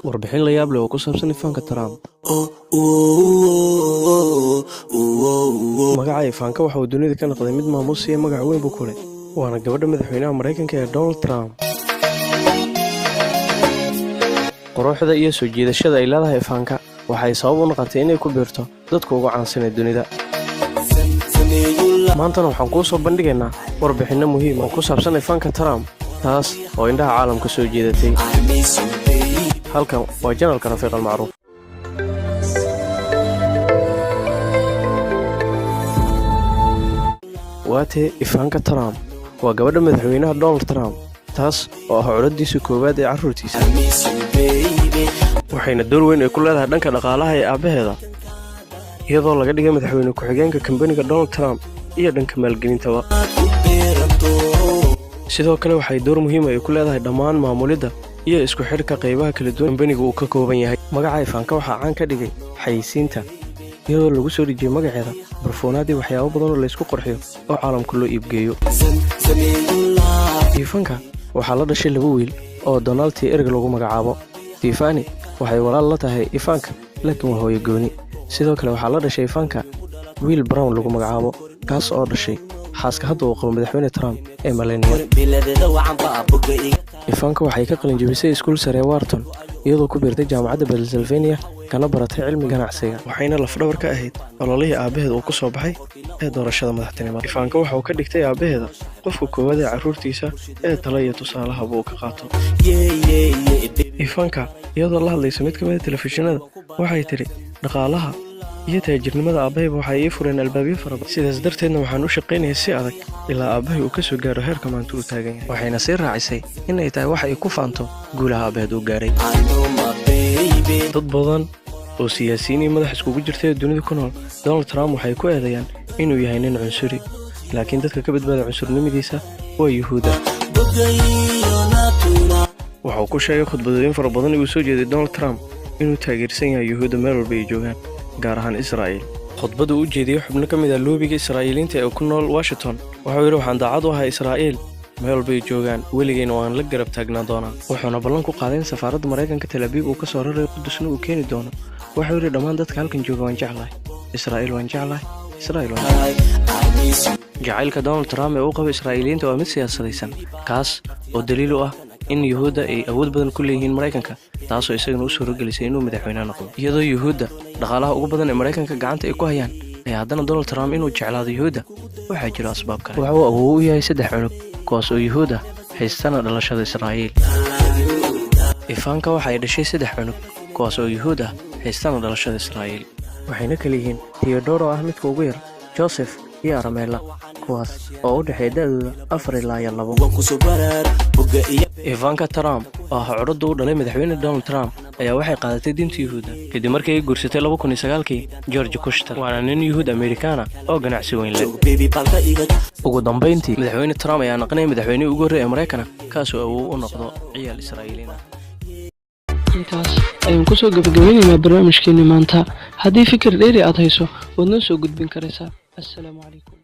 warbixin la yaab leh oo ku saabsan ifaanka Trump. Magaca ifaanka waxa uu dunida ka noqday mid maamuus iyo magac weyn buu ku leh, waana gabadha madaxweynaha Mareykanka ee Donald Trump. quruxda iyo soo jiidashada ay leedahay ifaanka waxay sabab u noqotay inay ku biirto dadka ugu caansan ee dunida. maantana waxaan kuu soo bandhigaynaa warbixinno muhiim oo ku saabsan ifaanka Trump, taas oo indhaha caalamka soo jiidatay. halkan waa janalka Rafiiq Al-Macruuf. waatee ifaanka Trump waa gabadha madaxweynaha Donald Trump, taas oo ah codadiisa koowaad ee carruurtiisa, waxayna door weyn ay ku leedahay dhanka dhaqaalaha ee aabaheeda, iyadoo laga dhigay madaxweyne ku-xigeenka kambaniga Donald Trump iyo dhanka maalgelintaba. sidoo kale waxay door muhiim ah ku leedahay dhammaan maamulidda iyo isku xidhka qaybaha kala duwan kambaniga uu ka kooban yahay. magaca ifaanka waxaa caan ka dhigay xayeysiinta, iyadoo lagu soo dhejiyay magaceeda barfuunaadii waxyaabo badan oo la isku qurxiyo oo caalamka loo iibgeeyo. ifaanka waxaa la dhashay 2 wiil oo Donald iyo Eric lagu magacaabo. Tiffany waxay walaal la tahay ifaanka, laakiin waa hooyo gooni. sidoo kale waxaa la dhashay ifaanka Will Brown lagu magacaabo, kaas oo dhashay xaaska hadda uu qabo madaxweyne Trump ee Melania. ifaanka waxay ka qalin jebisay iskuul sare Wharton, iyadoo ku biirtay jaamacadda Pennsylvania kana baratay cilmiga ganacsiga, waxayna lafdhabar ka ahayd ololihii aabaheed uu ku soo baxay ee doorashada madaxtinimada. ifaanka waxa uu ka dhigtay aabaheeda qofka koowaad ee carruurtiisa ee talo iyo tusaalahaba uu ka qaato. ifaanka iyadoo la hadlaysa mid ka mid ah telefishinada waxay tiri, dhaqaalaha iyo taajirnimada aabahayba waxay ii fureen albaabyo fara badan, sidaas darteedna waxaan u shaqaynayay si adag ilaa aabahay uu ka soo gaaro heerka maanta uu taagan yahay. waxayna sii raacisay inay tahay wax ay ku faanto guulaha aabaheed uu gaaray. dad badan oo siyaasiyiin iyo madax iskugu jirtay dunida ku nool Donald Trump waxay ku eedeeyaan inuu yahay nin cunsuri, laakiin dadka ka badbaada cunsurnimadiisa waa Yuhuudda. waxa uu ku sheegay khudbadooyin fara badan oo uu soo jeeday Donald Trump inuu taageersan yahay Yuhuudda meel walba ay joogaan, gaar ahaan Israa'iil. khudbadda uu jeediyay xubno ka mid ah loobiga Israa'iiliinta ee ku nool Washington waxa uu yidhi, waxaan daacad u ahay Israa'iil meel walba ay joogaan, weligeyna waan la garab taagnaa doonaa. wuxuuna ballan ku qaaday in safaaradda Mareykanka Tel Aviv uu ka soo raray Qudusna uu keeni doono. waxa uu yidhi, dhammaan dadka halkan jooga waan jeclahay, Israa'iil waan jeclahay, Israa'iil waan jeclahay. jacaylka Donald Trump ee uu qabo Israa'iiliyiinta waa mid siyaasadaysan, kaas oo daliil u ah in Yuhuudda ay awood badan ku leeyihiin Mareykanka, taasoo isagana u suuragelisay inuu madaxweyne noqdo. iyadoo Yuhuudda dhaqaalaha ugu badan ee Mareykanka gacanta ay ku hayaan, ayaa haddana Donald Trump inuu jeclaado Yuhuudda waxaa jira asbaab kale. waxa uu awood u yahay 3 cunug, kuwaas oo Yuhuud ah, haystana dhalashada Israa'iil. ifaanka waxay dhashay 3 cunug, kuwaas oo Yuhuud ah, haystana dhalashada Israa'iil. waxayna kala yihiin Theodore oo ah midka ugu yar, Joseph iyo Armela, kuwaas oo u dhexeeya da'dooda 4 ilaa 2. ifaanka Trump oo ah codadda u dhalay madaxweyne Donald Trump ayaa waxay qaadatay diinta Yuhuudda kadib markii ay guursatay 2009kii George Kushner, waana nin Yuhuud Amerikaana oo ganacsi weyn leh. ugu dambeyntii madaxweyne Trump ayaa noqonay madaxweynihii ugu horreeyay ee Mareykanka kaas oo awood u noqdo ciyaal Israa'iiliin ah. intaas ayaan ku soo gabagabeynaynaa barnaamijkeennii maanta. haddii fikir dheeri aad hayso waad noo soo gudbin karaysaa. assalaamu calaykum.